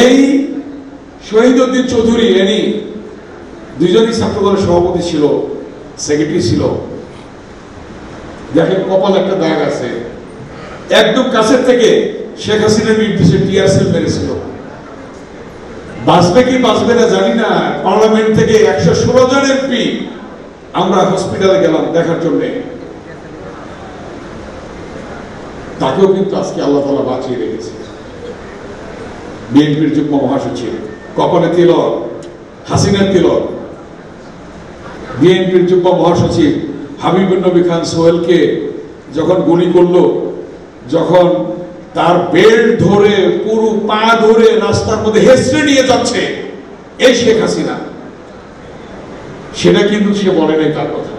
এই শহীদউদ্দিন চৌধুরী এনি দুইজনই ছাত্রদলের সভাপতি ছিল, সেক্রেটারি ছিল। দেখেন কপাল একটা দাগ আছে, একদম কাছের থেকে শেখ হাসিনার নির্দেশে টিয়ার সেল মেরেছিল। বাঁচবে কি বাঁচবে না জানি না, পার্লামেন্ট থেকে 116 জন এমপি আমরা হসপিটালে গেলাম দেখার জন্য, তাকেও কিন্তু আজকে আল্লাহ তাআলা বাঁচিয়ে রেখেছে। বিএনপির যুগ্ম মহাসচিব, কপালে তিলক, হাসিনার তিলক। বিএনপির যুগ্ম মহাসচিব হাবিবুন নবী খান সোহেলকে যখন গুলি করলো, যখন তার বেল্ট ধরে পুরো পা ধরে রাস্তার মধ্যে হেসড়ে নিয়ে যাচ্ছে এই শেখ হাসিনা, সেটা কিন্তু সে বলে নাই তার কথা।